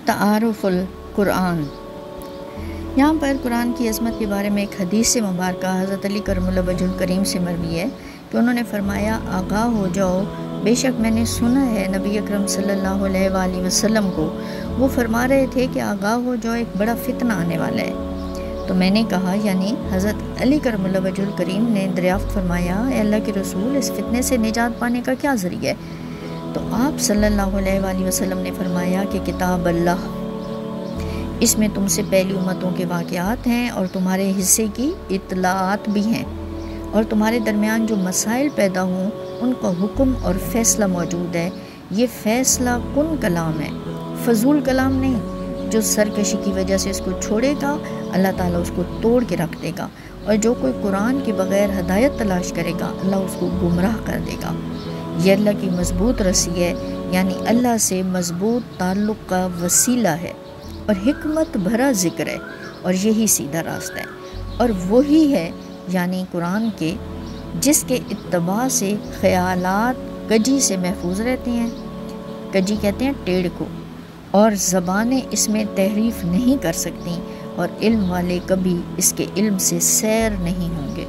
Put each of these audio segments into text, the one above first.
تعارف القرآن۔ یہاں پر قرآن کی عظمت کے بارے میں ایک حدیث مبارکہ حضرت علی کرم اللہ وجہ الکریم سے مروی ہے کہ انہوں نے فرمایا، آگاہ ہو جاؤ، بے شک میں نے سنا ہے نبی اکرم صلی اللہ علیہ وآلہ وسلم کو وہ فرما رہے تھے کہ آگاہ ہو جاؤ، ایک بڑا فتنہ آنے والا ہے۔ تو میں نے کہا، یعنی حضرت علی کرم اللہ وجہ الکریم نے دریافت فرمایا، اے اللہ کے رسول، اس فتنے سے نجات پانے کا کیا ذریعہ ہے؟ تو آپ صلی اللہ علیہ وآلہ وسلم نے فرمایا کہ کتاب اللہ، اس میں تم سے پہلی امتوں کے واقعات ہیں اور تمہارے حصے کی اطلاعات بھی ہیں، اور تمہارے درمیان جو مسائل پیدا ہوں ان کا حکم اور فیصلہ موجود ہے۔ یہ فیصلہ کن کلام ہے، فضول کلام نہیں۔ جو سرکشی کی وجہ سے اس کو چھوڑے گا، اللہ تعالیٰ اس کو توڑ کے رکھ دے گا، اور جو کوئی قرآن کے بغیر ہدایت تلاش کرے گا، اللہ اس کو گمراہ کر دے گا۔ یہ اللہ کی مضبوط رسی ہے، یعنی اللہ سے مضبوط تعلق کا وسیلہ ہے، اور حکمت بھرا ذکر ہے، اور یہی سیدھا راستہ ہے، اور وہی ہے یعنی قرآن کے جس کے اتباع سے خیالات کجی سے محفوظ رہتے ہیں۔ کجی کہتے ہیں ٹیڑھ کو، اور زبانیں اس میں تحریف نہیں کر سکتی، اور علم والے کبھی اس کے علم سے سیر نہیں ہوں گے۔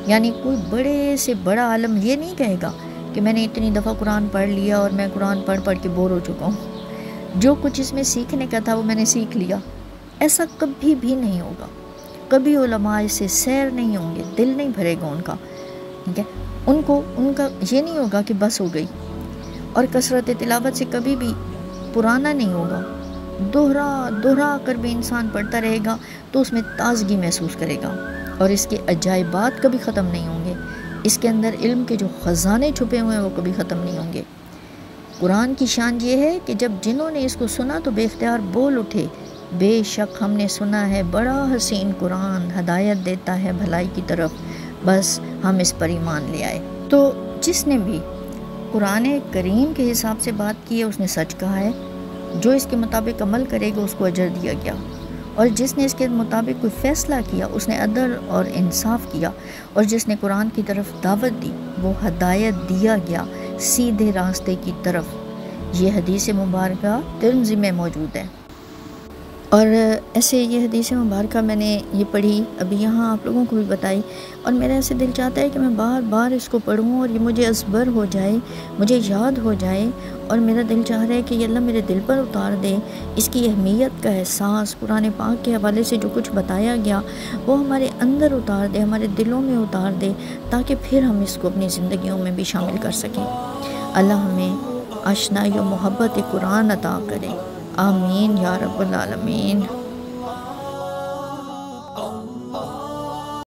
یعنی کوئی بڑے سے بڑا عالم یہ نہیں کہے گا کہ میں نے اتنی دفعہ قرآن پڑھ لیا اور میں قرآن پڑھ پڑھ کے بور ہو چکا ہوں، جو کچھ اس میں سیکھنے کا تھا وہ میں نے سیکھ لیا۔ ایسا کبھی بھی نہیں ہوگا، کبھی علماء اس سے سیر نہیں ہوں گے، دل نہیں بھرے گا ان کا، ٹھیک ہے؟ ان کا یہ نہیں ہوگا کہ بس ہو گئی، اور کثرت تلاوت سے کبھی بھی پرانا نہیں ہوگا۔ دوہرا کر بھی انسان پڑھتا رہے گا تو اس میں تازگی محسوس کرے گا، اور اس کے عجائبات کبھی ختم نہیں ہوں گے۔ اس کے اندر علم کے جو خزانے چھپے ہوئے ہیں وہ کبھی ختم نہیں ہوں گے۔ قرآن کی شان یہ ہے کہ جب جنہوں نے اس کو سنا تو بے اختیار بول اٹھے، بے شک ہم نے سنا ہے بڑا حسین قرآن، ہدایت دیتا ہے بھلائی کی طرف، بس ہم اس پر ایمان لے آئے۔ تو جس نے بھی قرآن کریم کے حساب سے بات کی ہے اس نے سچ کہا ہے، جو اس کے مطابق عمل کرے گا اس کو اجر دیا گیا، اور جس نے اس کے مطابق کوئی فیصلہ کیا اس نے عدل اور انصاف کیا، اور جس نے قرآن کی طرف دعوت دی وہ ہدایت دیا گیا سیدھے راستے کی طرف۔ یہ حدیث مبارکہ ترمذی میں موجود ہے، اور ایسے یہ حدیث مبارکہ میں نے یہ پڑھی، ابھی یہاں آپ لوگوں کو بھی بتائی، اور میرا ایسے دل چاہتا ہے کہ میں بار بار اس کو پڑھوں اور یہ مجھے ازبر ہو جائے، مجھے یاد ہو جائے، اور میرا دل چاہ رہا ہے کہ یہ اللہ میرے دل پر اتار دے اس کی اہمیت کا احساس، قرآن پاک کے حوالے سے جو کچھ بتایا گیا وہ ہمارے اندر اتار دے، ہمارے دلوں میں اتار دے، تاکہ پھر ہم اس کو اپنی زندگیوں میں بھی شامل کر سکیں۔ اللہ ہمیں آشنائی و محبت قرآن عطا کرے، آمین یا رب العالمین۔